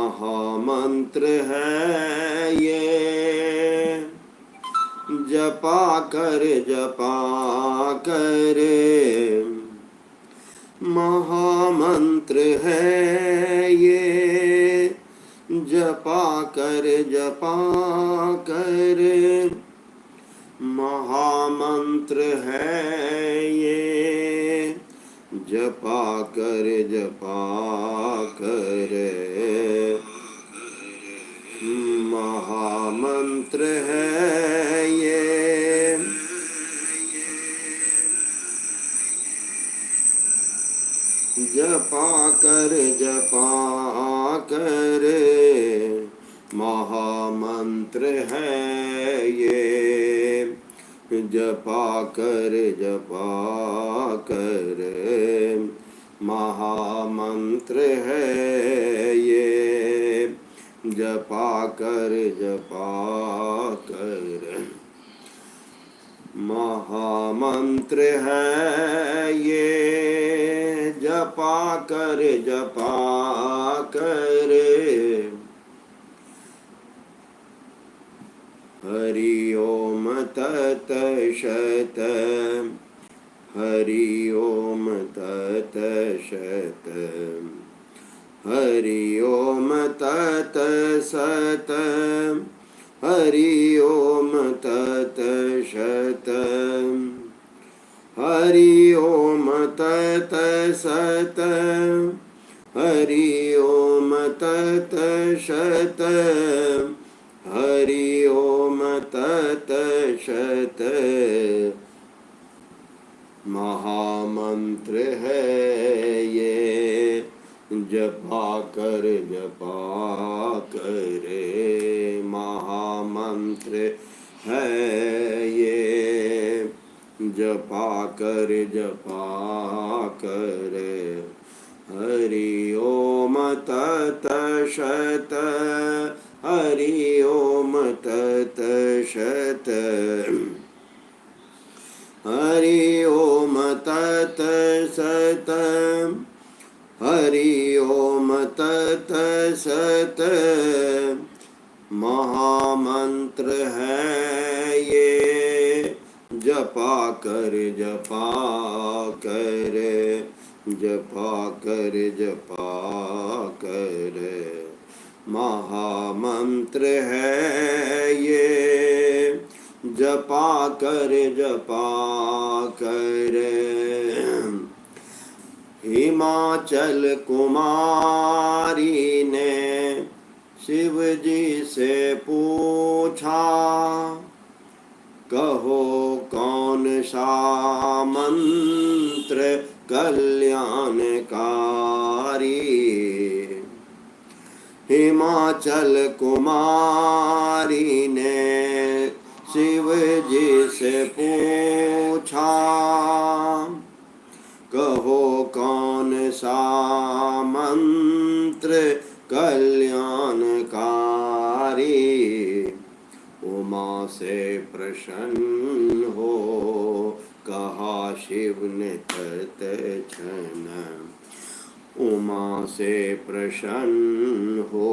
महामंत्र है ये, जपा कर महामंत्र है ये, जपा कर महामंत्र है ये, जपा कर महामंत्र है ये। जपा कर महामंत्र है ये, जपा कर महामंत्र है ये, जपा कर महामंत्र है ये, जपा कर हरि ओम तत्सत, हरि ओम तत्सत, हरि ओम तत्सत, हरि ओम तत्सत, हरि ओम तत्सत, हरि ओम तत्सत, हरि ओम तत्सत। महामंत्र है ये, जपा कर महामंत्र है ये, जपा कर हरि ओम तत्सत, हरि ओम तत्सत, हरि ओम तत्सत, हरि ओम तत्सत। महामंत्र है ये, जपा कर महामंत्र है ये, जपा कर हिमाचल कुमारी ने शिव जी से पूछा, कहो कौन सा मंत्र कल्याणकारी। हिमाचल कुमारी ने शिव जी से पूछा, कहो कौन सा मंत्र कल्याणकारी। उमा से प्रसन्न हो कहा शिव ने तत्क्षण, उमा से प्रसन्न हो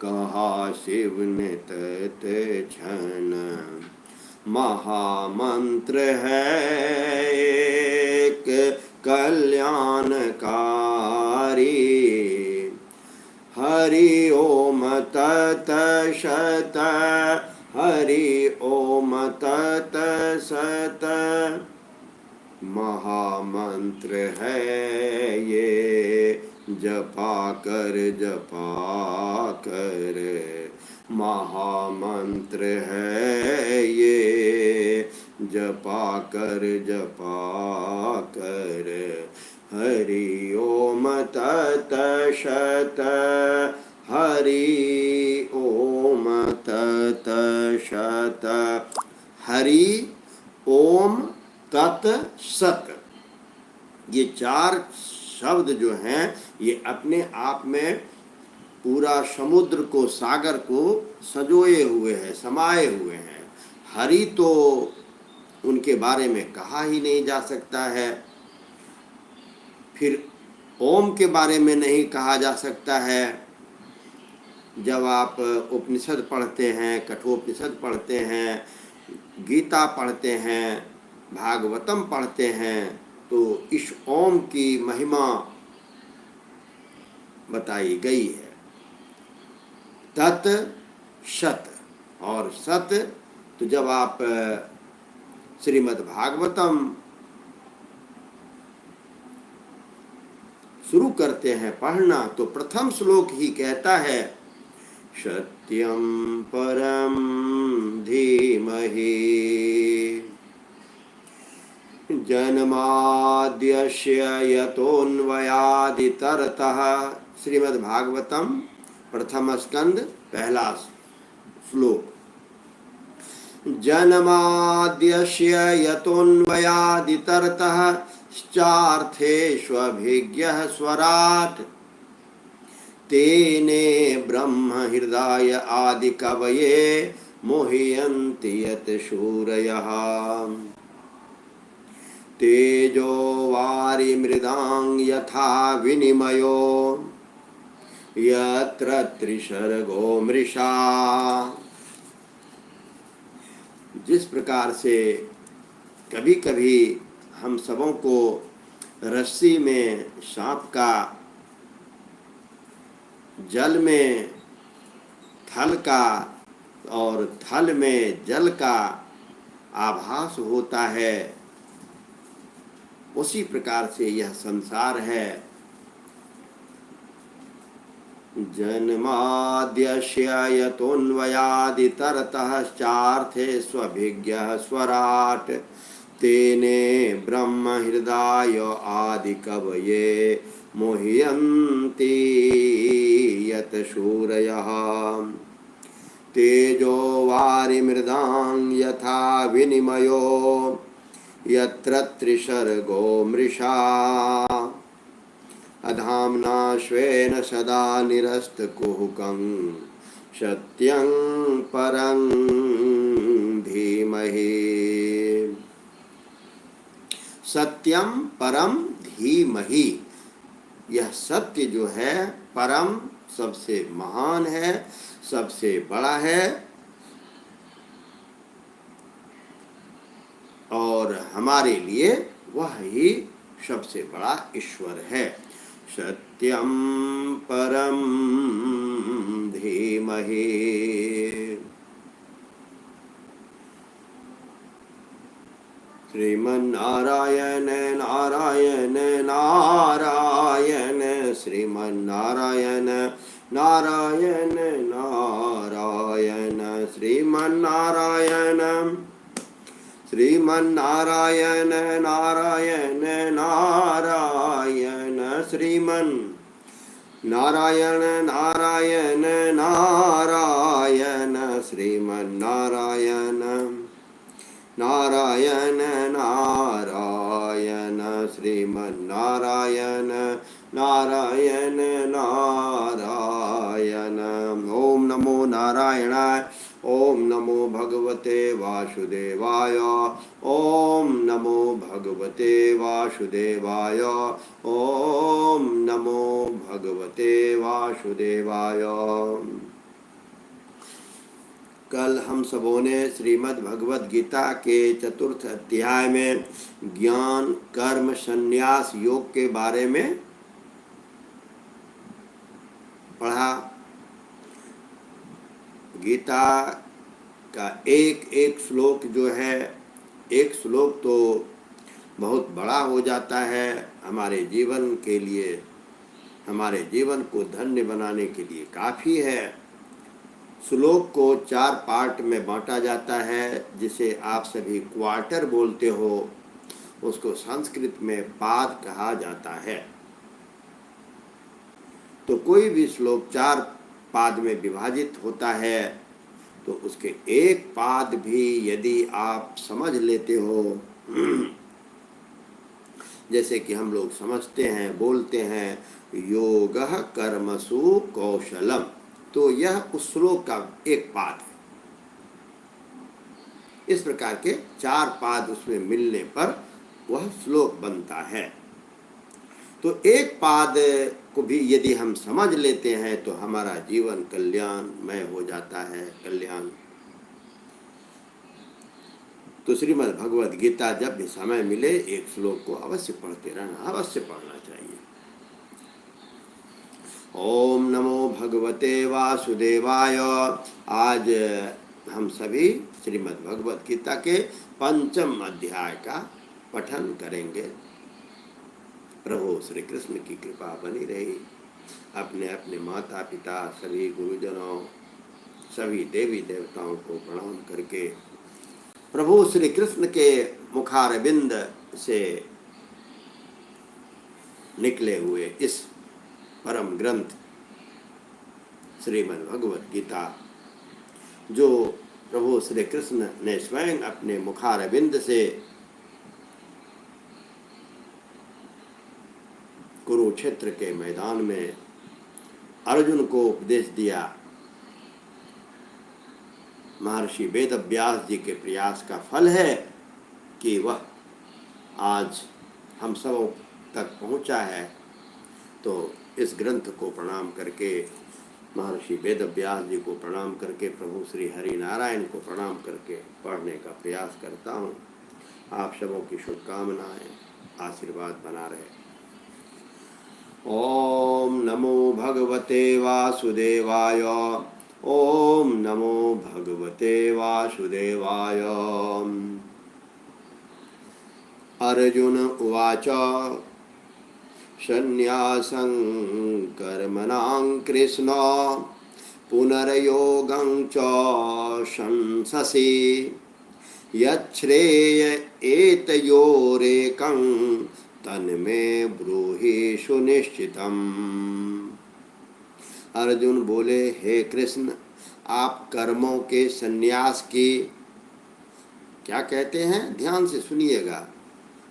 कहा शिव ने तत्क्षण। महामंत्र है एक कल्याणकारी, हरि ओम तत्सत, हरि ओम तत्सत। महामंत्र है ये, जपा कर महामंत्र है ये, जपा कर हरि ओम तत्सत, हरि ओम तत्सत, हरि ओम तत्सत। ये चार शब्द जो हैं ये अपने आप में पूरा समुद्र को, सागर को सजोए हुए हैं, समाये हुए हैं। हरि तो उनके बारे में कहा ही नहीं जा सकता है, फिर ओम के बारे में नहीं कहा जा सकता है, जब आप उपनिषद पढ़ते हैं, कठोपनिषद पढ़ते हैं, गीता पढ़ते हैं, भागवतम पढ़ते हैं, तो इस ओम की महिमा बताई गई है। तत् सत, और सत, तो जब आप श्रीमद् भागवतम शुरू करते हैं पढ़ना, तो प्रथम श्लोक ही कहता है सत्यम परम धीमहि जन्माद्यस्य यतोऽन्वयादितरतः। श्रीमद् भागवतम प्रथम स्कंद पहला श्लोक। जन्माद्यस्य यतोऽन्वयादितरतः चार्थेष्वभिज्ञः स्वराट् तेने ब्रह्म हृदय आदि कवये मोहयन्ति यत् शूरयः। तेजो वारिमृदां यथा विनिमयो यत्र त्रिसर्गो मृषा। जिस प्रकार से कभी कभी हम सबों को रस्सी में सांप का, जल में थल का और थल में जल का आभास होता है, उसी प्रकार से यह संसार है। जन्माद्यस्य यतोऽन्वयादितरतः चार्थेष्वभिज्ञः स्वराट् तेने ब्रह्म हृदय आदि कवये मोहयन्ति यत् शूरयः। तेजो वारिमृदां यथा विनिमयो यत्र त्रिसर्गो मृषा। अधाम्ना स्वेन सदा निरस्तकुहकं सत्यं परं धीमहि। सत्यम परम धीमहि, यह सत्य जो है परम, सबसे महान है, सबसे बड़ा है और हमारे लिए वह ही सबसे बड़ा ईश्वर है। सत्यम परम धीमहि। श्रीमन्नारायण नारायण नारायण, श्रीमन्नारायण नारायण नारायण, श्रीमन्नारायण श्रीमन्नारायण नारायण नारायण, श्रीमन्नारायण नारायण नारायण, श्रीमन्नारायण नारायण नारायण, श्रीमन्नारायण नारायण नारायण। ओम नमो नारायणाय। ओम नमो भगवते वासुदेवाय। ओम नमो भगवते वासुदेवाय। ओम नमो भगवते वासुदेवाय। कल हम सबों ने श्रीमद् भगवद गीता के चतुर्थ अध्याय में ज्ञान कर्म संन्यास योग के बारे में पढ़ा। गीता का एक एक श्लोक जो है, एक श्लोक तो बहुत बड़ा हो जाता है हमारे जीवन के लिए, हमारे जीवन को धन्य बनाने के लिए काफ़ी है। श्लोक को 4 पार्ट में बांटा जाता है, जिसे आप सभी क्वार्टर बोलते हो, उसको संस्कृत में पाद कहा जाता है। तो कोई भी श्लोक 4 पाद में विभाजित होता है, तो उसके एक पाद भी यदि आप समझ लेते हो, जैसे कि हम लोग समझते हैं, बोलते हैं योगः कर्मसु कौशलम, तो यह उस श्लोक का एक पाद है। इस प्रकार के 4 पाद उसमें मिलने पर वह श्लोक बनता है। तो एक पाद को भी यदि हम समझ लेते हैं तो हमारा जीवन कल्याणमय हो जाता है। कल्याण तो श्रीमद् भगवद गीता जब भी समय मिले एक श्लोक को अवश्य पढ़ते रहना, अवश्य पढ़ना चाहिए। ओम नमो भगवते वासुदेवाय। आज हम सभी श्रीमद् भगवद गीता के 5वें अध्याय का पठन करेंगे। प्रभु श्री कृष्ण की कृपा बनी रही। अपने अपने माता पिता, सभी गुरुजनों, सभी देवी देवताओं को प्रणाम करके प्रभु श्री कृष्ण के मुखारविंद से निकले हुए इस परम ग्रंथ श्रीमद् भगवद गीता, जो प्रभु श्री कृष्ण ने स्वयं अपने मुखारविंद से कुरुक्षेत्र के मैदान में अर्जुन को उपदेश दिया, महर्षि वेदव्यास जी के प्रयास का फल है कि वह आज हम सब तक पहुंचा है। तो इस ग्रंथ को प्रणाम करके, महर्षि वेदव्यास जी को प्रणाम करके, प्रभु श्री हरि नारायण को प्रणाम करके पढ़ने का प्रयास करता हूँ। आप सबों की शुभकामनाएं, आशीर्वाद बना रहे। ओम नमो भगवते वासुदेवाय। ओम नमो भगवते वासुदेवाय। अर्जुन उवाच सन्न्यासं कर्मणां कृष्ण पुनर्योगं च शंससि यच्छ्रेय एतयोरेकं तन्मे ब्रूहि सुनिश्चितम्। अर्जुन बोले, हे कृष्ण, आप कर्मों के संन्यास की क्या कहते हैं? ध्यान से सुनिएगा।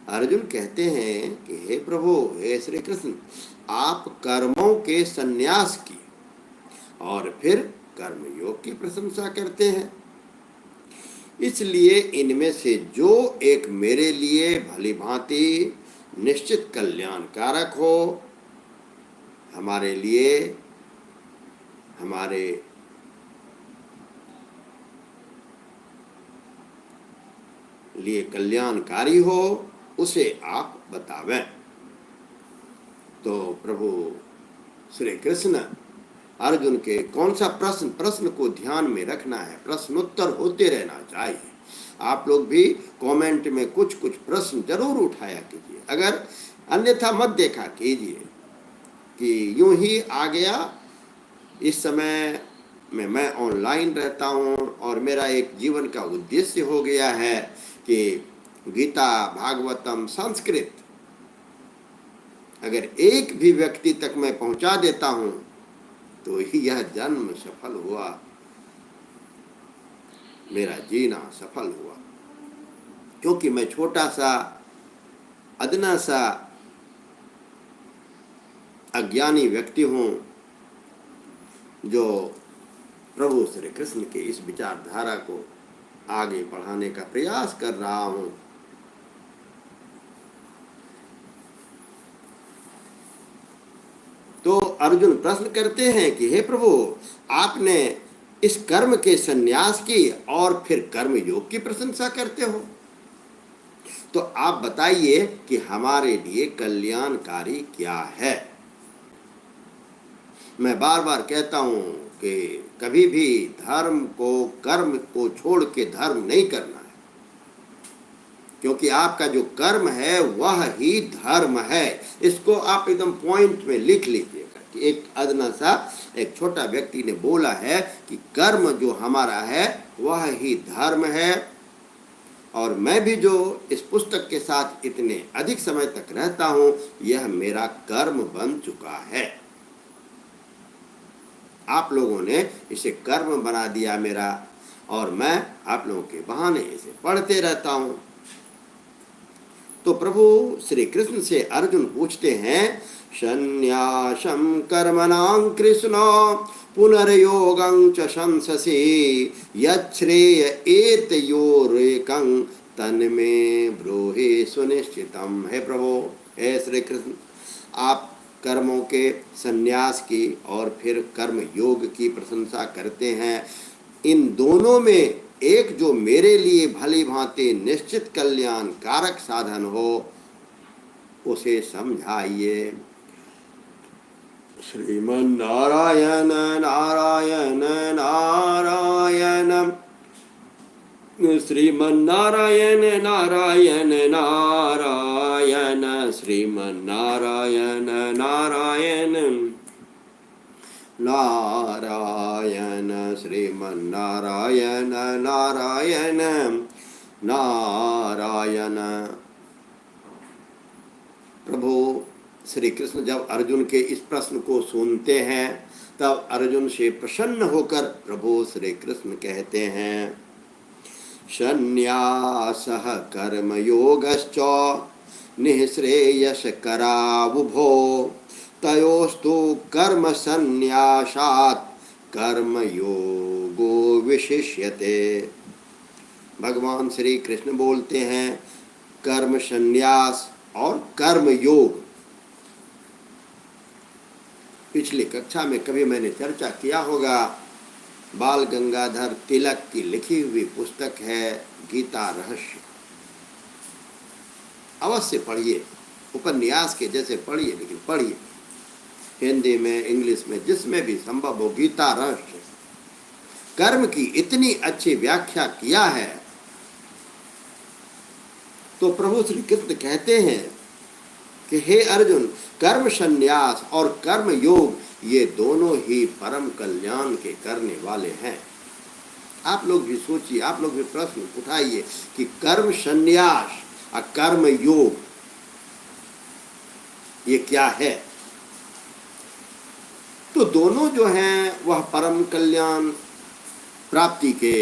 अर्जुन कहते हैं कि हे प्रभु, हे श्री कृष्ण, आप कर्मों के संन्यास की और फिर कर्मयोग की प्रशंसा करते हैं। इसलिए इनमें से जो एक मेरे लिए भली भांति निश्चित कल्याणकारक हो, हमारे लिए कल्याणकारी हो, उसे आप बतावें। तो प्रभु श्री कृष्ण अर्जुन के कौन सा प्रश्न को ध्यान में रखना है, प्रश्नोत्तर होते रहना चाहिए। आप लोग भी कमेंट में कुछ प्रश्न जरूर उठाया कीजिए, अगर अन्यथा मत देखा कीजिए कि यूं ही आ गया। इस समय में मैं ऑनलाइन रहता हूं और मेरा एक जीवन का उद्देश्य हो गया है कि गीता भागवतम संस्कृत अगर एक भी व्यक्ति तक मैं पहुंचा देता हूं तो यह जन्म सफल हुआ, मेरा जीना सफल हुआ। क्योंकि मैं छोटा सा अदना सा अज्ञानी व्यक्ति हूं, जो प्रभु श्री कृष्ण के इस विचारधारा को आगे बढ़ाने का प्रयास कर रहा हूं। तो अर्जुन प्रश्न करते हैं कि हे प्रभु, आपने इस कर्म के संन्यास की और फिर कर्म योग की प्रशंसा करते हो, तो आप बताइए कि हमारे लिए कल्याणकारी क्या है। मैं बार बार कहता हूं कि कभी भी धर्म को, कर्म को छोड़ के धर्म नहीं करना है, क्योंकि आपका जो कर्म है वह ही धर्म है। इसको आप एकदम पॉइंट में लिख लीजिएगा कि एक अदना सा एक छोटा व्यक्ति ने बोला है कि कर्म जो हमारा है वह ही धर्म है। और मैं भी जो इस पुस्तक के साथ इतने अधिक समय तक रहता हूं, यह मेरा कर्म बन चुका है। आप लोगों ने इसे कर्म बना दिया मेरा, और मैं आप लोगों के बहाने इसे पढ़ते रहता हूं। तो प्रभु श्री कृष्ण से अर्जुन पूछते हैं, संन्यासं कर्मणां कृष्ण पुनर्योगं च शंससि यच्छ्रेय एतयोरेकं तन्मे ब्रूहि सुनिश्चितम्। हे प्रभु, हे श्री कृष्ण, आप कर्मों के संन्यास की और फिर कर्म योग की प्रशंसा करते हैं। इन दोनों में एक जो मेरे लिए भली भांति निश्चित कल्याण कारक साधन हो उसे समझाइए। श्रीमन नारायण नारायण नारायण, श्रीमन नारायण नारायण नारायण, श्रीमन नारायण नारायण नारायण, श्रीमन नारायण नारायण नारायण। प्रभु श्री कृष्ण जब अर्जुन के इस प्रश्न को सुनते हैं तब अर्जुन से प्रसन्न होकर प्रभु श्री कृष्ण कहते हैं, संन्यासः कर्मयोगश्च निःश्रेयसकरावुभो तयोस्तु कर्म संन्यासात् कर्मयोगो विशिष्यते। भगवान श्री कृष्ण बोलते हैं, कर्म संन्यास और कर्म योग। पिछली कक्षा में कभी मैंने चर्चा किया होगा, बाल गंगाधर तिलक की लिखी हुई पुस्तक है गीता रहस्य। अवश्य पढ़िए, उपन्यास के जैसे पढ़िए, लेकिन पढ़िए हिंदी में, इंग्लिश में, जिसमें भी संभव हो। गीता रहस्य कर्म की इतनी अच्छी व्याख्या किया है। तो प्रभु श्री कृष्ण कहते हैं कि हे अर्जुन, कर्म संन्यास और कर्म योग ये दोनों ही परम कल्याण के करने वाले हैं। आप लोग भी सोचिए, आप लोग भी प्रश्न उठाइए कि कर्म संन्यास और कर्म योग ये क्या है। तो दोनों जो हैं वह परम कल्याण प्राप्ति के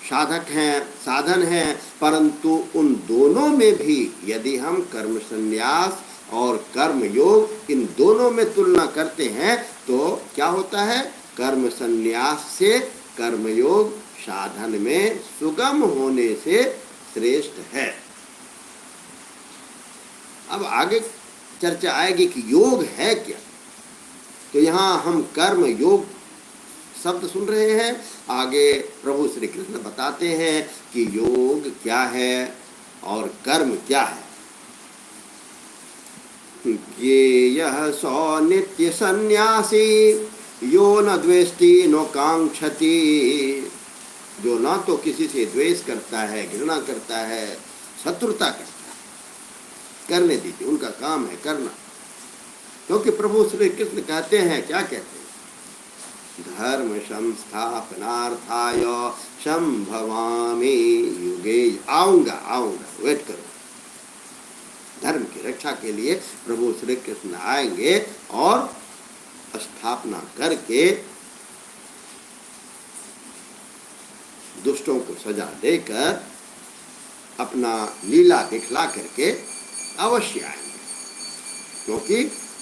साधक हैं, साधन हैं, परंतु उन दोनों में भी यदि हम कर्म संन्यास और कर्म योग इन दोनों में तुलना करते हैं तो क्या होता है, कर्म संन्यास से कर्मयोग साधन में सुगम होने से श्रेष्ठ है। अब आगे चर्चा आएगी कि योग है क्या। तो यहाँ हम कर्म योग शब्द सुन रहे हैं, आगे प्रभु श्री कृष्ण बताते हैं कि योग क्या है और कर्म क्या है। ये यह सौ नित्य सन्यासी यो न द्वेष्टि नो कांक्षति, जो ना तो किसी से द्वेष करता है, घृणा करता है, शत्रुता करता है, करने दीजिए, उनका काम है करना। क्योंकि प्रभु श्री कृष्ण कहते हैं, क्या कहते हैं, धर्म संस्थापनार्थाय संभवामि युगे, आऊंगा, वेट करो। धर्म की रक्षा के लिए प्रभु श्री कृष्ण आएंगे और स्थापना करके दुष्टों को सजा देकर अपना लीला दिखला करके अवश्य आएंगे। क्योंकि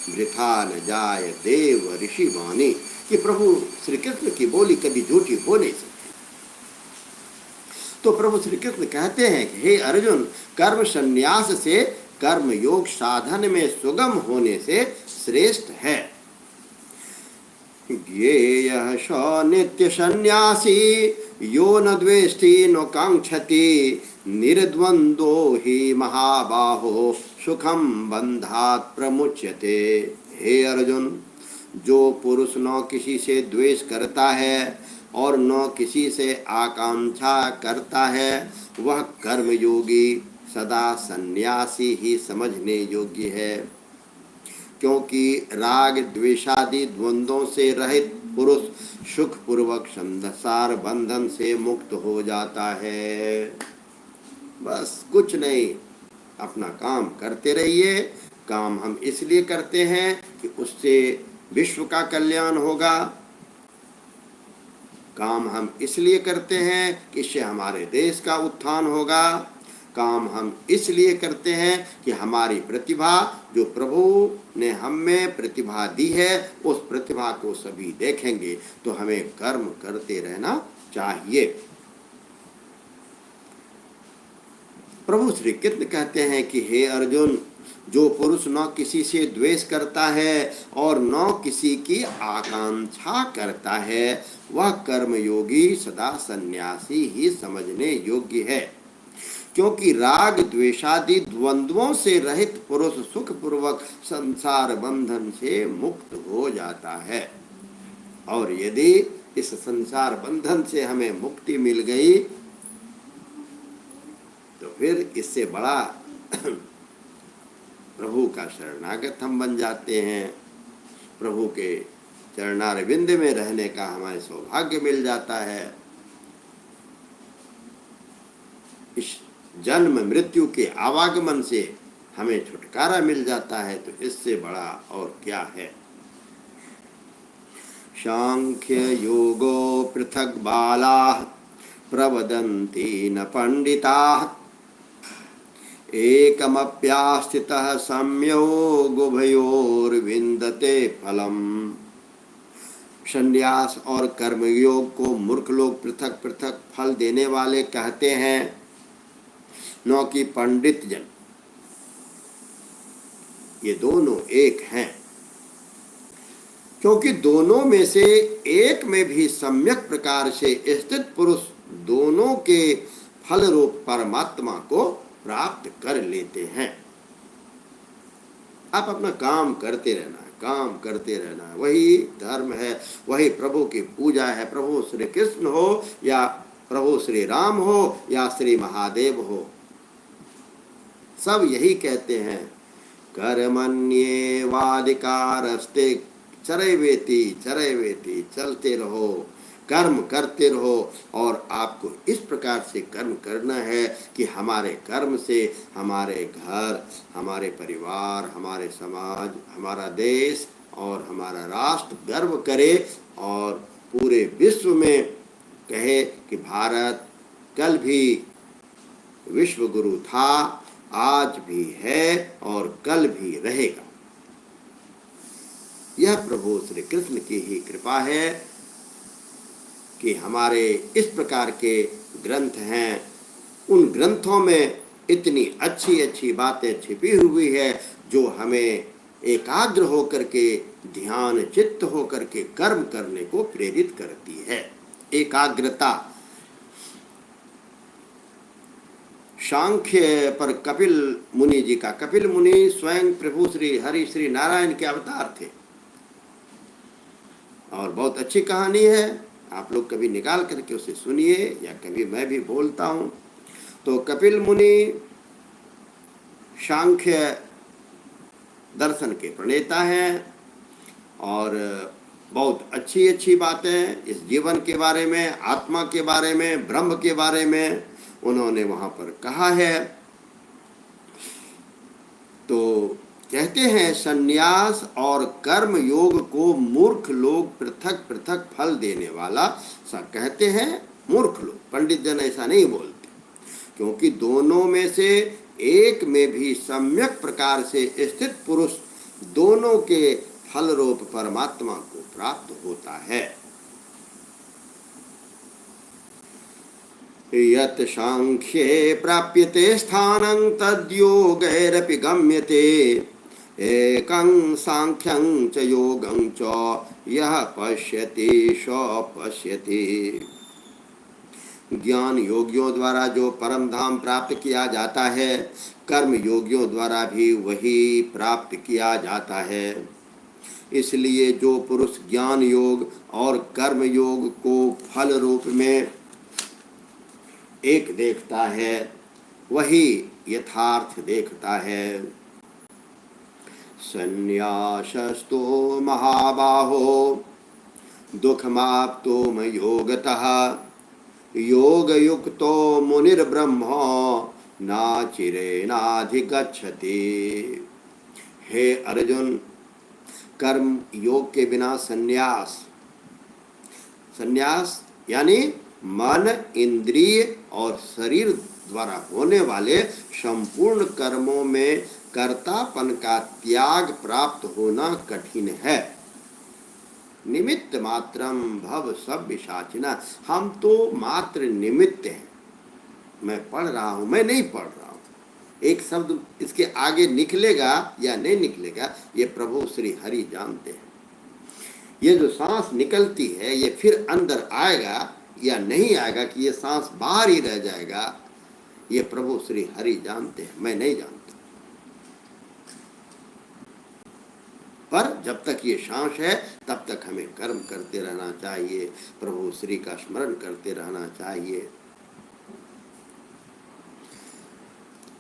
वृथा न जाय देव ऋषि वाणी, कि प्रभु श्री कृष्ण की बोली कभी झूठी हो नहीं सकती। तो प्रभु श्री कृष्ण कहते हैं कि हे अर्जुन, कर्म संन्यास से कर्म योग साधन में सुगम होने से श्रेष्ठ है। ये यह स नित्य सन्यासी यो न द्वेष्टि न कांक्षति निर्द्वंदो ही महाबाहो सुखम बंधात प्रमुच्यते। हे अर्जुन, जो पुरुष न किसी से द्वेष करता है और न किसी से आकांक्षा करता है, वह कर्मयोगी सदा सन्यासी ही समझने योग्य है। क्योंकि राग द्वेषादि द्वंद्वों से रहित पुरुष सुख पूर्वक संसार बंधन से मुक्त हो जाता है। बस कुछ नहीं, अपना काम करते रहिए। काम हम इसलिए करते हैं कि उससे विश्व का कल्याण होगा। काम हम इसलिए करते हैं कि इससे हमारे देश का उत्थान होगा। काम हम इसलिए करते हैं कि हमारी प्रतिभा, जो प्रभु ने हम में प्रतिभा दी है, उस प्रतिभा को सभी देखेंगे। तो हमें कर्म करते रहना चाहिए। प्रभु श्री कृष्ण कहते हैं कि हे अर्जुन, जो पुरुष न किसी से द्वेष करता है और न किसी की आकांक्षा करता है, वह कर्मयोगी सदा सन्यासी ही समझने योग्य है। क्योंकि राग द्वेषादि द्वंद्वों से रहित पुरुष सुख पूर्वक संसार बंधन से मुक्त हो जाता है। और यदि इस संसार बंधन से हमें मुक्ति मिल गई तो फिर इससे बड़ा प्रभु का शरणागत हम बन जाते हैं। प्रभु के चरणारविंद में रहने का हमें सौभाग्य मिल जाता है। इस जन्म मृत्यु के आवागमन से हमें छुटकारा मिल जाता है, तो इससे बड़ा और क्या है। सांख्य योगो पृथक बालाः प्रवदन्ति न पंडिताः एकमप्यास्थितः संयोगोभयोर्विन्दते फलम। संन्यास और कर्मयोग को मूर्ख लोग पृथक पृथक फल देने वाले कहते हैं, न कि पंडित जन। ये दोनों एक हैं, क्योंकि दोनों में से एक में भी सम्यक प्रकार से स्थित पुरुष दोनों के फल रूप परमात्मा को प्राप्त कर लेते हैं। आप अपना काम करते रहना है, काम करते रहना है, वही धर्म है, वही प्रभु की पूजा है। प्रभु श्री कृष्ण हो या प्रभु श्री राम हो या श्री महादेव हो, सब यही कहते हैं, कर्मण्येवाधिकारस्ते चरैवेति चरैवेति, चलते रहो, कर्म करते रहो। और आपको इस प्रकार से कर्म करना है कि हमारे कर्म से हमारे घर, हमारे परिवार, हमारे समाज, हमारा देश और हमारा राष्ट्र गर्व करे और पूरे विश्व में कहे कि भारत कल भी विश्व गुरु था, आज भी है और कल भी रहेगा। यह प्रभु श्री कृष्ण की ही कृपा है कि हमारे इस प्रकार के ग्रंथ हैं। उन ग्रंथों में इतनी अच्छी अच्छी बातें छिपी हुई है जो हमें एकाग्र होकर के, ध्यान चित्त होकर के कर्म करने को प्रेरित करती है। एकाग्रता। सांख्य पर कपिल मुनि जी का, कपिल मुनि स्वयं प्रभु श्री हरि श्री नारायण के अवतार थे और बहुत अच्छी कहानी है। आप लोग कभी निकाल करके उसे सुनिए या कभी मैं भी बोलता हूँ। तो कपिल मुनि सांख्य दर्शन के प्रणेता हैं और बहुत अच्छी अच्छी बातें इस जीवन के बारे में, आत्मा के बारे में, ब्रह्म के बारे में उन्होंने वहाँ पर कहा है। तो कहते हैं सन्यास और कर्म योग को मूर्ख लोग पृथक पृथक फल देने वाला सा कहते हैं। मूर्ख लोग, पंडित जन ऐसा नहीं बोलते, क्योंकि दोनों में से एक में भी सम्यक प्रकार से स्थित पुरुष दोनों के फल रूप परमात्मा को प्राप्त होता है। यत् सांख्ये प्राप्यते स्थानं तद्योगैरपि गम्यते एकं सांख्यं च योगं च यः पश्यति स पश्यति। ज्ञान योगियों द्वारा जो परम धाम प्राप्त किया जाता है, कर्म योगियों द्वारा भी वही प्राप्त किया जाता है। इसलिए जो पुरुष ज्ञान योग और कर्म योग को फल रूप में एक देखता है, वही यथार्थ देखता है। संन्यासस्तो महाबाहो दुःखमाप्तो योगतः योगयुक्तो मुनिर्ब्रह्म नाचिरेणाधिगच्छति। हे अर्जुन, कर्म योग के बिना संन्यास, संन्यास यानी मन, इंद्रिय और शरीर द्वारा होने वाले संपूर्ण कर्मों में कर्तापन का त्याग प्राप्त होना कठिन है। निमित्त मात्रम भव सभ्य साचिना। हम तो मात्र निमित्त हैं। मैं पढ़ रहा हूँ, मैं नहीं पढ़ रहा हूँ, एक शब्द इसके आगे निकलेगा या नहीं निकलेगा, ये प्रभु श्री हरि जानते हैं। ये जो सांस निकलती है ये फिर अंदर आएगा या नहीं आएगा, कि ये सांस बाहर ही रह जाएगा, ये प्रभु श्री हरि जानते हैं, मैं नहीं जानता। पर जब तक ये सांस है तब तक हमें कर्म करते रहना चाहिए, प्रभु श्री का स्मरण करते रहना चाहिए।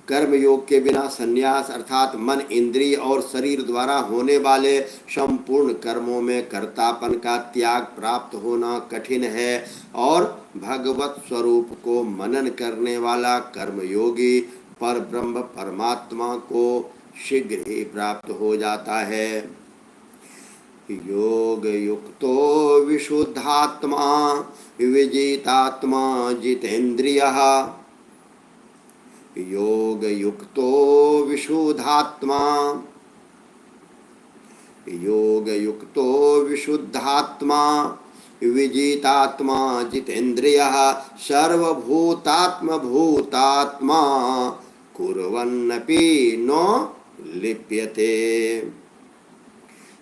कर्म योग के बिना संन्यास अर्थात मन, इंद्रिय और शरीर द्वारा होने वाले संपूर्ण कर्मों में कर्तापन का त्याग प्राप्त होना कठिन है, और भगवत स्वरूप को मनन करने वाला कर्मयोगी पर ब्रह्म परमात्मा को शीघ्र ही प्राप्त हो जाता है। योग युक्तो विशुद्धात्मा विजितात्मा जितेन्द्रियः। योग युक्तो विशुद्धात्मा, योग युक्तो विशुद्धात्मा विजितात्मा जितेन्द्रियः सर्वभूतात्म भूतात्मा कुर्वन्नपि न लिप्यते।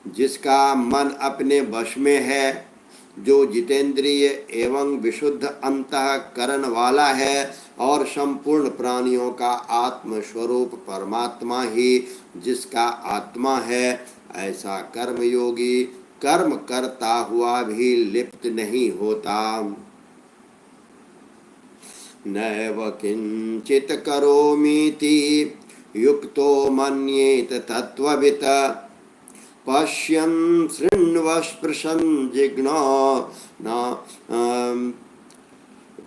जिसका मन अपने वश में है, जो जितेंद्रिय एवं विशुद्ध अंतःकरण वाला है और संपूर्ण प्राणियों का आत्म स्वरूप परमात्मा ही जिसका आत्मा है, ऐसा कर्मयोगी कर्म करता हुआ भी लिप्त नहीं होता। नैव किंचित करोमीति युक्तो मन्येत तत्त्ववित् पश्यन् शृण्वस्पृशन् जिघ्नो न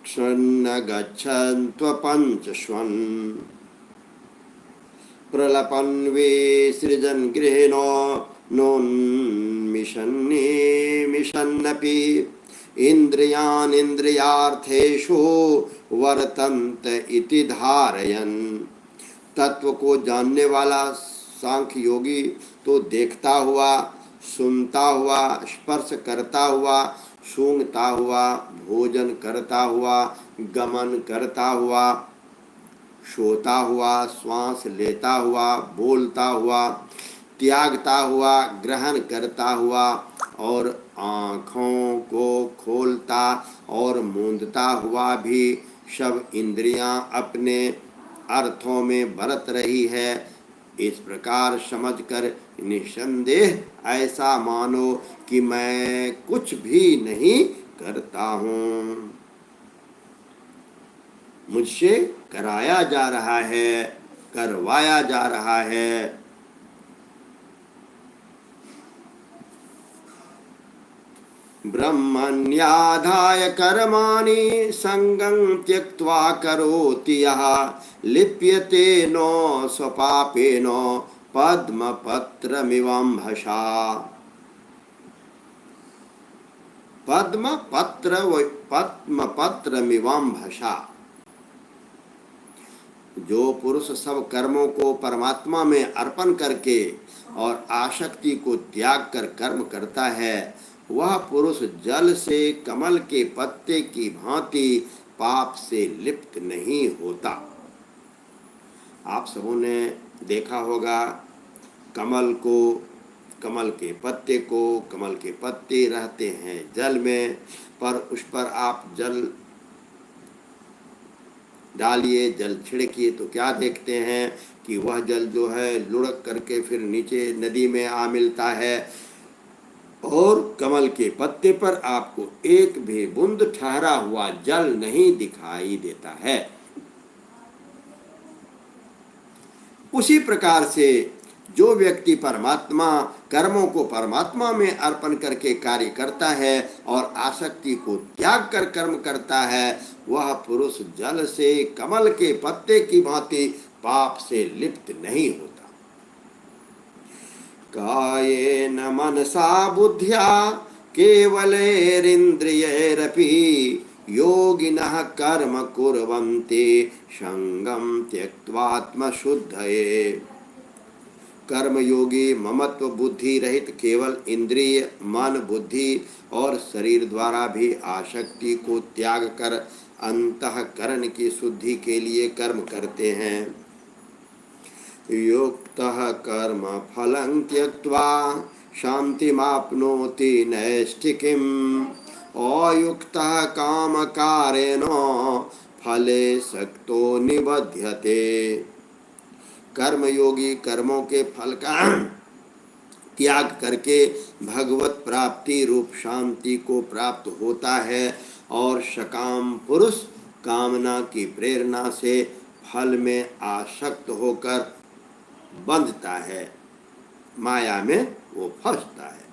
क्षन्न गच्छन् त्वपञ्चस्वन् प्रलपन् विसृजन् गृहिणो नोन्मिषन्नपि इन्द्रियान् इन्द्रियार्थेषु वर्तन्त इति धारयन्। तत्व को जानने वाला सांख्य योगी तो देखता हुआ, सुनता हुआ, स्पर्श करता हुआ, सूंघता हुआ, भोजन करता हुआ, गमन करता हुआ, सोता हुआ, श्वास लेता हुआ, बोलता हुआ, त्यागता हुआ, ग्रहण करता हुआ और आँखों को खोलता और मूंदता हुआ भी सब इंद्रियां अपने अर्थों में बरत रही है। इस प्रकार समझकर निसंदेह ऐसा मानो कि मैं कुछ भी नहीं करता हूँ, मुझसे कराया जा रहा है, करवाया जा रहा है। ब्रह्मण्याधाय कर्माणि संगं त्यक्त्वा करोति यः लिप्यते नो स्वपापेन पद्मपत्रमिवाम्भसा। पद्मपत्रमिवाम्भसा। जो पुरुष सब कर्मों को परमात्मा में अर्पण करके और आसक्ति को त्याग कर कर्म करता है, वह पुरुष जल से कमल के पत्ते की भांति पाप से लिप्त नहीं होता। आप सबों ने देखा होगा कमल को, कमल के पत्ते को, कमल के पत्ते रहते हैं जल में, पर उस पर आप जल डालिए, जल छिड़किए तो क्या देखते हैं कि वह जल जो है लुढ़क करके फिर नीचे नदी में आ मिलता है, और कमल के पत्ते पर आपको एक भी बूंद ठहरा हुआ जल नहीं दिखाई देता है। उसी प्रकार से जो व्यक्ति परमात्मा कर्मों को परमात्मा में अर्पण करके कार्य करता है और आसक्ति को त्याग कर कर्म करता है, वह पुरुष जल से कमल के पत्ते की भांति पाप से लिप्त नहीं होता। कायेन मनसा बुद्ध्या केवलैरिन्द्रियैरपि योगिनः कर्म कुर्वन्ति संगं त्यक्त्वात्मशुद्धये। कर्मयोगी ममत्व बुद्धि रहित केवल इंद्रिय, मन, बुद्धि और शरीर द्वारा भी आसक्ति को त्याग कर अंतःकरण की शुद्धि के लिए कर्म करते हैं। युक्तः कर्म फलं त्यक्त्वा शान्तिमाप्नोति नैष्ठिकीम् अयुक्तः कामकारेण फले सक्तो निबध्यते। कर्मयोगी कर्मों के फल का त्याग करके भगवत प्राप्ति रूप शांति को प्राप्त होता है और सकाम पुरुष कामना की प्रेरणा से फल में आसक्त होकर बंधता है, माया में वो फंसता है।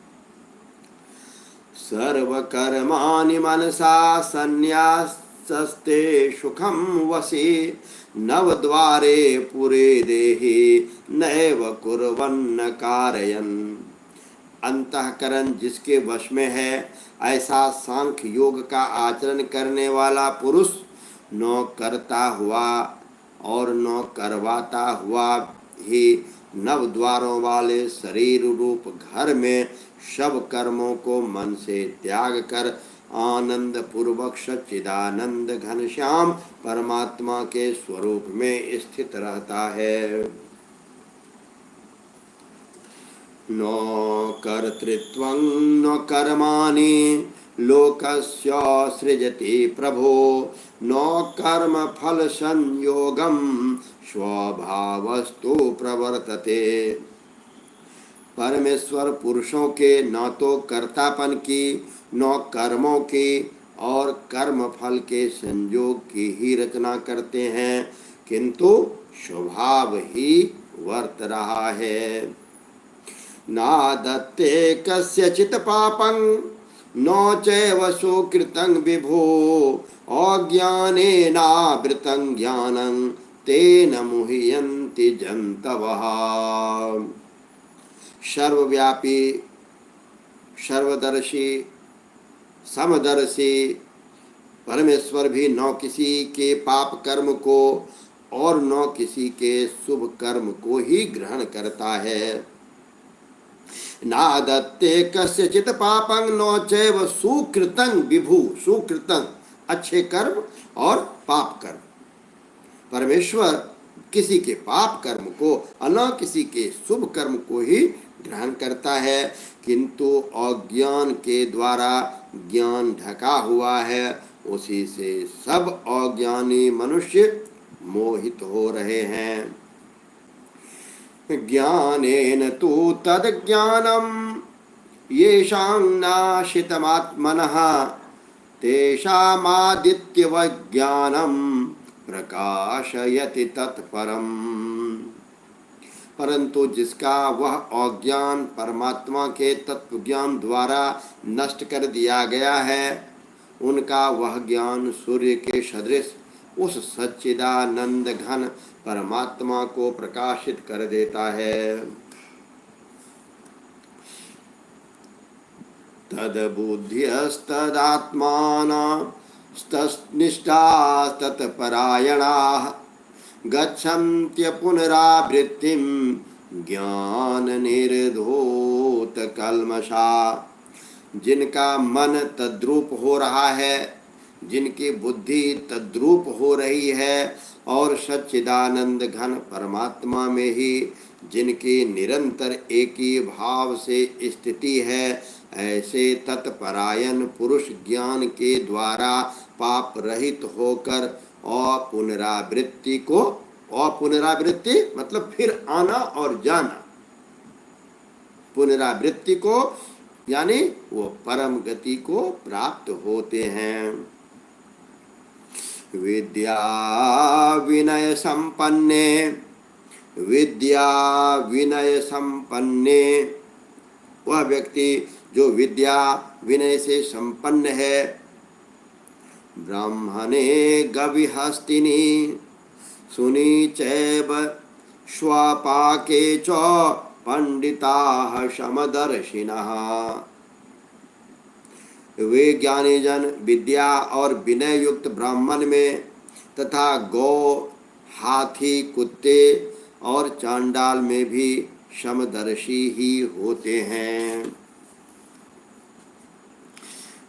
सर्वकर्माणि मनसा संन्यासस्ते सुखम वशी नवद्वारे पुरे देहि नैव कुर्वन्न कारयन्। अंतःकरण जिसके वश में है ऐसा सांख्य योग का आचरण करने वाला पुरुष न करता हुआ और न करवाता हुआ ही नव द्वारों वाले शरीर रूप घर में सब कर्मों को मन से त्याग कर आनंद पूर्वक सच्चिदानंद घनश्याम परमात्मा के स्वरूप में स्थित रहता है। न कर्तृत्वं न कर्माणि लोकस्य सृजति प्रभो न कर्म फल संयोगम स्वभावस्तु प्रवर्तते। परमेश्वर पुरुषों के न तो कर्तापन की न कर्मों की और कर्म फल के संयोग की ही रचना करते हैं, किंतु स्वभाव ही वर्त रहा है। नादत्ते कस्यचित् पापं न चैव सुकृतं विभो अज्ञानेनावृतं ज्ञानं तेन मुह्यन्ति जन्तवः। सर्वव्यापी सर्वदर्शी समदर्शी परमेश्वर भी न किसी के पाप कर्म को और न किसी के शुभ कर्म को ही ग्रहण करता है। नादत्ते कस्यचित् पापं न चैव सुकृतं विभु। सुकृतं अच्छे कर्म और पाप कर्म, परमेश्वर किसी के पाप कर्म को और न किसी के शुभ कर्म को ही ग्रहण करता है, किंतु अज्ञान के द्वारा ज्ञान ढका हुआ है, उसी से सब अज्ञानी मनुष्य मोहित हो रहे हैं। ज्ञानेन तु तद्ज्ञानम् येषां नाशितमात्मनः तेषामादित्यवज्ञानं प्रकाशयति तत्परम्। परंतु जिसका वह अज्ञान परमात्मा के तत्व ज्ञान द्वारा नष्ट कर दिया गया है, उनका वह ज्ञान सूर्य के सदृश उस सच्चिदानंद घन परमात्मा को प्रकाशित कर देता है। तद्बुद्ध्यस्तदात्मानस्तनिष्ठास्तत्परायणाः गच्छन्त्य पुनरावृत्तिं ज्ञान निर्धूत कल्मषा। जिनका मन तद्रूप हो रहा है, जिनकी बुद्धि तद्रूप हो रही है और सच्चिदानंद घन परमात्मा में ही जिनकी निरंतर एक ही भाव से स्थिति है, ऐसे तत्परायण पुरुष ज्ञान के द्वारा पाप रहित होकर अपुनरावृत्ति को, अपुनरावृत्ति मतलब फिर आना और जाना, पुनरावृत्ति को यानी वो परम गति को प्राप्त होते हैं। विद्या विनय संपन्ने, विद्या विनय संपन्ने, वह व्यक्ति जो विद्या विनय से संपन्न है। ब्राह्मणे गविहस्तिनी सुनी चैव स्वापाके च पंडिताः समदर्शिनः। वे ज्ञानी जन विद्या और विनय युक्त ब्राह्मण में तथा गौ, हाथी, कुत्ते और चांडाल में भी समदर्शी ही होते हैं।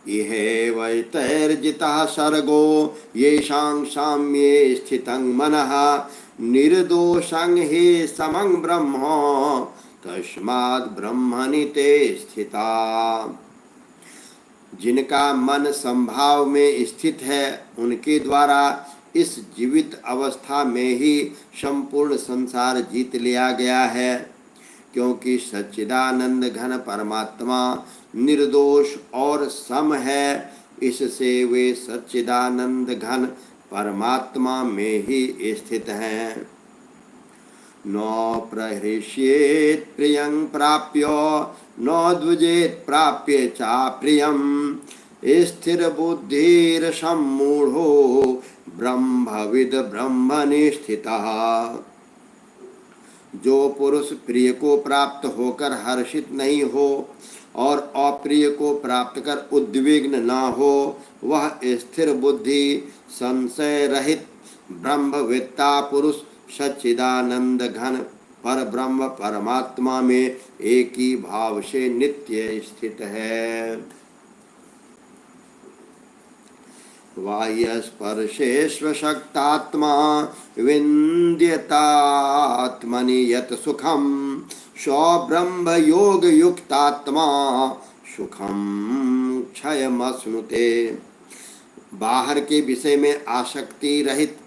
इहैवैतैर्जितः सर्गो येषां साम्ये स्थितं मनः निर्दोषं हि समं ब्रह्म तस्माद् ब्रह्मणि ते स्थिता। जिनका मन संभाव में स्थित है उनके द्वारा इस जीवित अवस्था में ही संपूर्ण संसार जीत लिया गया है, क्योंकि सच्चिदानंद घन परमात्मा निर्दोष और सम है, इससे वे सच्चिदानंद घन परमात्मा में ही स्थित हैं। न प्रहृष्येत् प्रियं प्राप्य न द्विजेत् प्राप्य चाप्रियं स्थिरबुद्धिर्सम्मूढो ब्रह्मविद् ब्रह्मणि स्थितः। जो पुरुष प्रिय को प्राप्त होकर हर्षित नहीं हो और अप्रिय को प्राप्त कर उद्विग्न न हो, वह स्थिर बुद्धि संशय रहित ब्रह्मवेत्ता पुरुष सच्चिदानंद घन पर ब्रह्म परमात्मा में एक ही भाव से नित्य स्थित है। बाह्यस्पर्शे स्वशक्तात्मा विन्द्यतात्मनि यत् सुखं स ब्रह्म योग युक्तात्मा सुखम क्षयमश्नुते। बाहर के विषय में आसक्ति रहित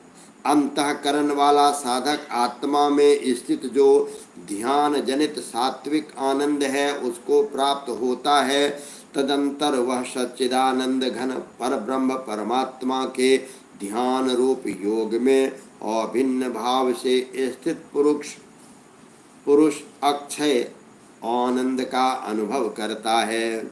अंतःकरण वाला साधक आत्मा में स्थित जो ध्यान जनित सात्विक आनंद है उसको प्राप्त होता है। तदंतर वह सच्चिदानंद घन पर ब्रह्म परमात्मा के ध्यान रूप योग में अभिन्न भाव से स्थित पुरुष अक्षय आनंद का अनुभव करता है।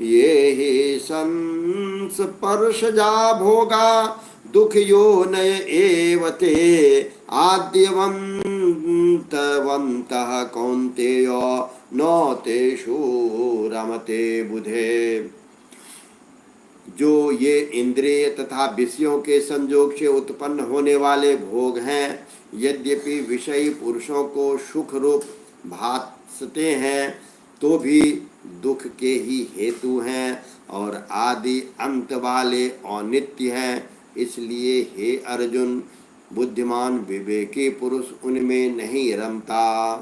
ये ही संस्पर्शजा भोगा दुख यो नय एवते आद्यवन्तवन्तः कौन्तेय न तेषु रमते बुधे। जो ये इंद्रिय तथा विषयों के संयोग से उत्पन्न होने वाले भोग हैं, यद्यपि विषयी पुरुषों को सुख रूप भासते हैं तो भी दुख के ही हेतु हैं और आदि अंत वाले अनित्य हैं। इसलिए हे अर्जुन, बुद्धिमान विवेकी पुरुष उनमें नहीं रमता।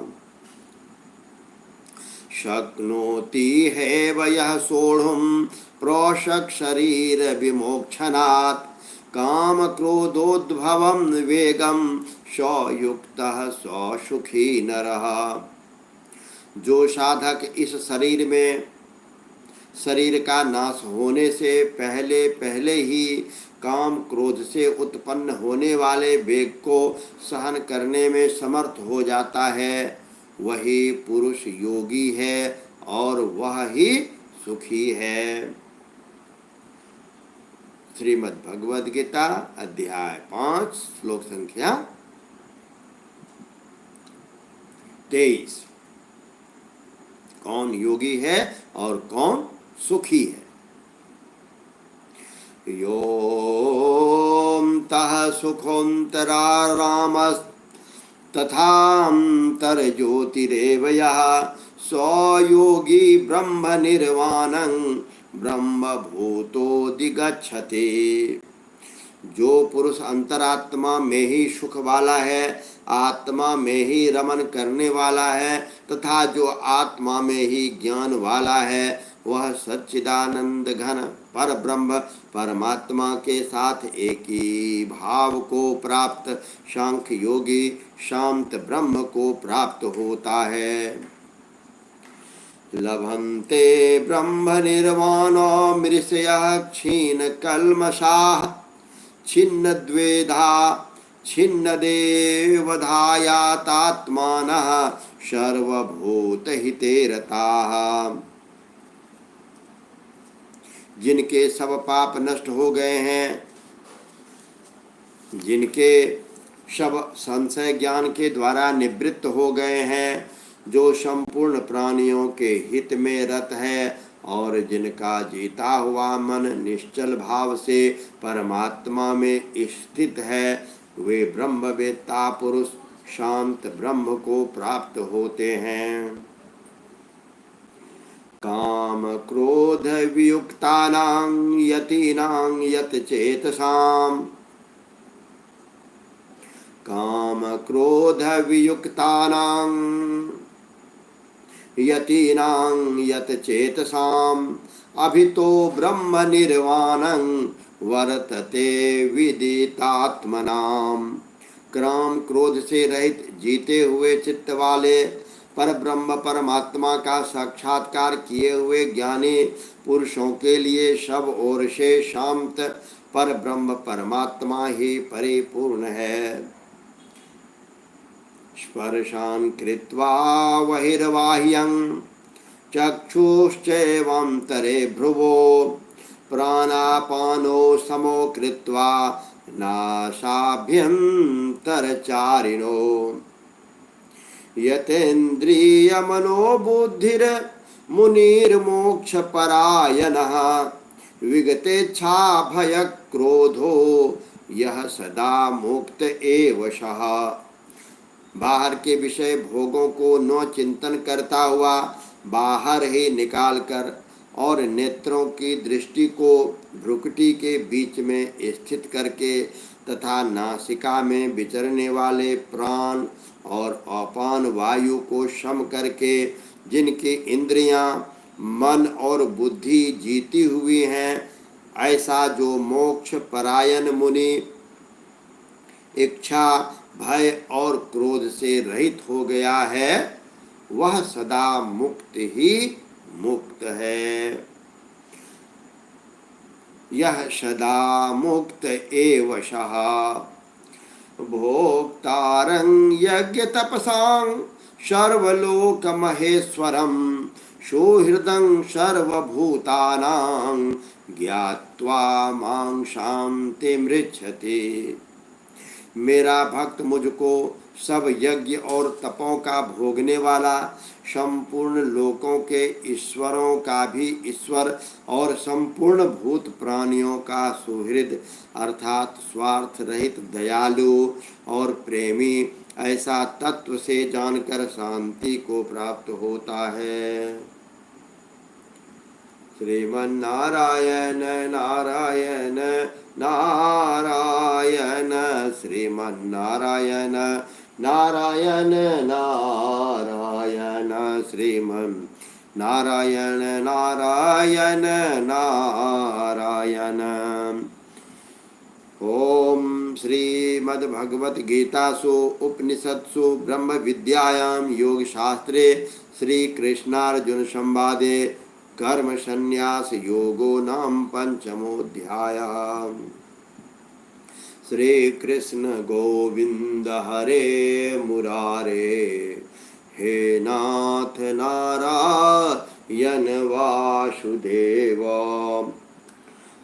शक्नोति हैव यः सोढुं प्रोषक शरीर विमोक्षणात् काम क्रोधोद्भवं वेगं स युक्तः स सुखी नरः। जो साधक इस शरीर का नाश होने से पहले पहले ही काम क्रोध से उत्पन्न होने वाले वेग को सहन करने में समर्थ हो जाता है, वही पुरुष योगी है और वह ही सुखी है। श्रीमद् भगवद गीता अध्याय 5 श्लोक संख्या 23। कौन योगी है और कौन सुखी है? योऽन्तः सुखोऽन्तरारामस्तथान्तर्ज्योतिरेव यः स योगी ब्रह्मनिर्वाणं ब्रह्मभूतोऽधिगच्छति। जो पुरुष अंतरात्मा में ही सुख वाला है, आत्मा में ही रमन करने वाला है तथा जो आत्मा में ही ज्ञान वाला है, वह सच्चिदानंद घन पर ब्रह्म परमात्मा के साथ एक ही भाव को प्राप्त सांख्य योगी शांत ब्रह्म को प्राप्त होता है। लभन्ते ब्रह्म निर्वाणमृषयः क्षीण कल्मषाः छिन्न द्वेधा छिन्न देवधायातात्मानः सर्वभूतहिते रताः। जिनके सब पाप नष्ट हो गए हैं, जिनके सब संशय ज्ञान के द्वारा निवृत्त हो गए हैं, जो संपूर्ण प्राणियों के हित में रत है और जिनका जीता हुआ मन निश्चल भाव से परमात्मा में स्थित है, वे ब्रह्मवेत्ता पुरुष शांत ब्रह्म को प्राप्त होते हैं। काम क्रोध वियुक्तानां यतीनां यतचेतसाम् काम क्रोध वियुक्तानां यतीनां यतचेतसाम् अभितो ब्रह्म निर्वाणं वर्तते विदितात्मनाम्। काम क्रोध से रहित जीते हुए चित्त वाले पर ब्रह्म परमात्मा का साक्षात्कार किए हुए ज्ञानी पुरुषों के लिए सब ओर से शांत पर ब्रह्म परमात्मा ही परिपूर्ण है। स्पर्शान् कृत्वा बहिर्बाह्यं चक्षुश्चैवान्तरे भ्रुवो प्राणापानो समो कृत्वा नासाभ्यन्तरचारिणो यतेन्द्रियमनोबुद्धिर्मुनिर्मोक्षपरायणः विगतेच्छाभयक्रोधो यः सदा मुक्त एव सः। बाहर के विषय भोगों को न चिंतन करता हुआ बाहर ही निकालकर और नेत्रों की दृष्टि को भ्रुकुटी के बीच में स्थित करके तथा नासिका में विचरने वाले प्राण और अपान वायु को सम करके जिनकी इंद्रियां, मन और बुद्धि जीती हुई हैं, ऐसा जो मोक्ष परायण मुनि इच्छा, भय और क्रोध से रहित हो गया है, वह सदा मुक्त ही मुक्त है। यह सदा मुक्त एव सः। भोक्तारं यज्ञ तपसां सर्वलोक महेश्वरं सुहृदं सर्वभूतानां ज्ञात्वा मां शान्तिमृच्छति। मेरा भक्त मुझको सब यज्ञ और तपों का भोगने वाला, संपूर्ण लोकों के ईश्वरों का भी ईश्वर और संपूर्ण भूत प्राणियों का सुहृद अर्थात स्वार्थ रहित दयालु और प्रेमी ऐसा तत्व से जानकर शांति को प्राप्त होता है। श्रीमन्नारायण नारायण नारायण श्रीमन्नारायण नारायण नारायण श्रीमन् नारायण नारायण नारायण। ओम श्रीमद्भगवत गीतासु उपनिषत्सु ब्रह्म विद्यायां योग शास्त्रे श्री कृष्णार्जुन संवादे कर्म संन्यास योगो नाम पंचमोऽध्यायः। श्री कृष्ण गोविंद हरे मुरारे हे नाथ नारायण वासुदेव।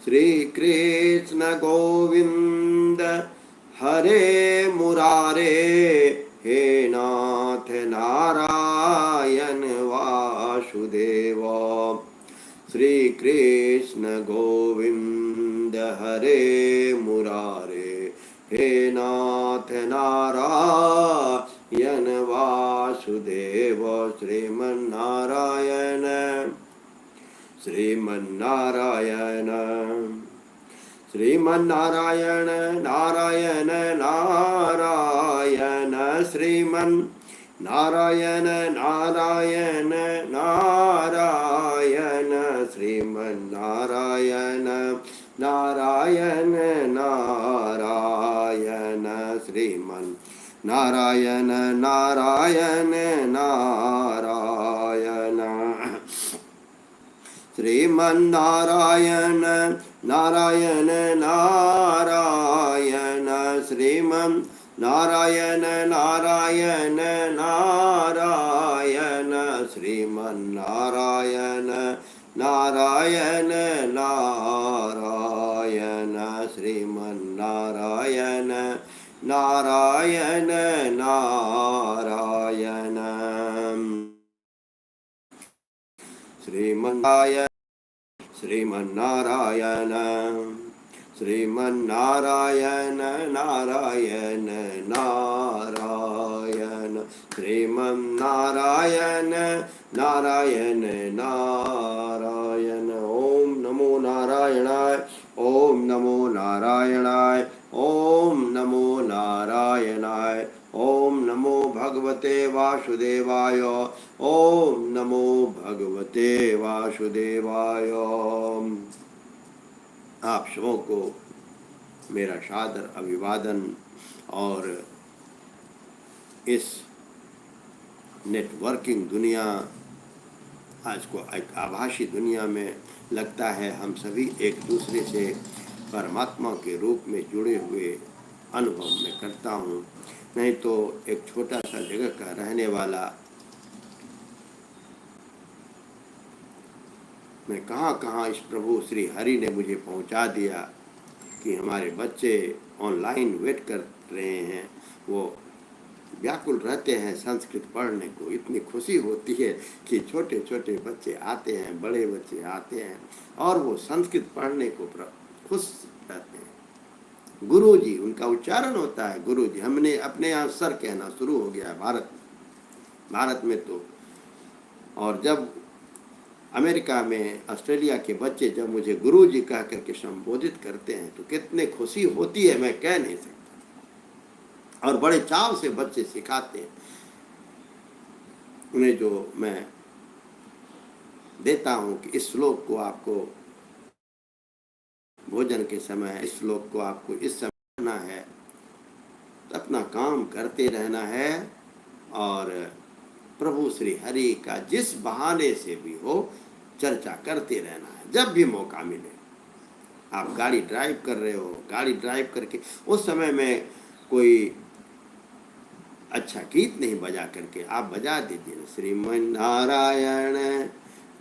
श्री कृष्ण गोविंद हरे मुरारे हे नाथ नारायण वासुदेव। श्री कृष्ण गोविंद हरे मुरारे हे नाथ नारायण वासुदेव। श्रीमन्नारायण श्रीमन्नारायण श्रीमन्नारायण नारायण नारायण श्रीमन्नारायण नारायण नारायण श्रीमन्नारायण नारायण नारायण श्रीमन्नारायण नारायण नारायण श्रीमन्नारायण नारायण नारायण श्रीमन्नारायण नारायण नारायण श्रीमन्नारायण नारायण नारायण श्रीमन्नारायण नारायण नारायण श्रीमन्नारायण श्रीमन्नारायण नारायण नारायण, श्रीमन्नारायण नारायण नारायण। ओम नमो नारायणाय, ओम नमो नारायणाय, ओम नमो नारायणाय, ओम नमो भगवते वासुदेवाय, ओम नमो भगवते वासुदेवाय। आप सबों को मेरा सादर अभिवादन। और इस नेटवर्किंग दुनिया, आज को एक आभासी दुनिया में लगता है हम सभी एक दूसरे से परमात्मा के रूप में जुड़े हुए अनुभव में करता हूँ। नहीं तो एक छोटा सा जगह का रहने वाला मैं कहाँ इस प्रभु श्री हरि ने मुझे पहुँचा दिया कि हमारे बच्चे ऑनलाइन वेट कर रहे हैं, वो व्याकुल रहते हैं संस्कृत पढ़ने को। इतनी खुशी होती है कि छोटे छोटे बच्चे आते हैं, बड़े बच्चे आते हैं और वो संस्कृत पढ़ने को खुश रहते हैं। गुरुजी, उनका उच्चारण होता है गुरुजी। हमने अपने यहाँ सर कहना शुरू हो गया है भारत में तो। और जब अमेरिका में, ऑस्ट्रेलिया के बच्चे जब मुझे गुरुजी कह करके संबोधित करते हैं तो कितने खुशी होती है, मैं कह नहीं सकता। और बड़े चाव से बच्चे सिखाते हैं। उन्हें जो मैं देता हूँ कि इस श्लोक को आपको भोजन के समय, इस श्लोक को आपको इस समय करना है, तो अपना काम करते रहना है और प्रभु श्री हरि का जिस बहाने से भी हो चर्चा करते रहना है। जब भी मौका मिले, आप गाड़ी ड्राइव कर रहे हो, गाड़ी ड्राइव करके उस समय में कोई अच्छा गीत नहीं बजा करके आप बजा दीजिए, श्रीमन्नारायण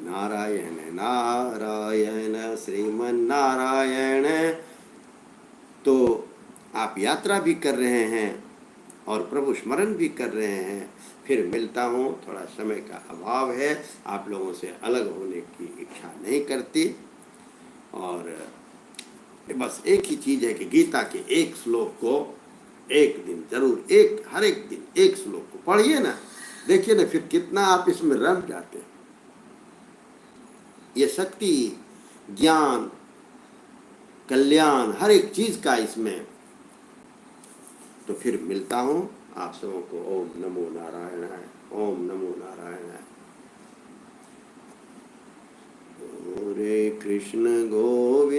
नारायण नारायण श्रीमन्नारायण। तो आप यात्रा भी कर रहे हैं और प्रभु स्मरण भी कर रहे हैं। फिर मिलता हूँ, थोड़ा समय का अभाव है, आप लोगों से अलग होने की इच्छा नहीं करती। और बस एक ही चीज़ है कि गीता के एक श्लोक को एक दिन जरूर, हर एक दिन एक श्लोक को पढ़िए ना, देखिए ना फिर कितना आप इसमें रम जाते हैं। ये शक्ति, ज्ञान, कल्याण, हर एक चीज का इसमें। तो फिर मिलता हूँ आप सबों को। ओम नमो नारायणाय, ओम नमो नारायणाय। हरे कृष्ण गोविंद।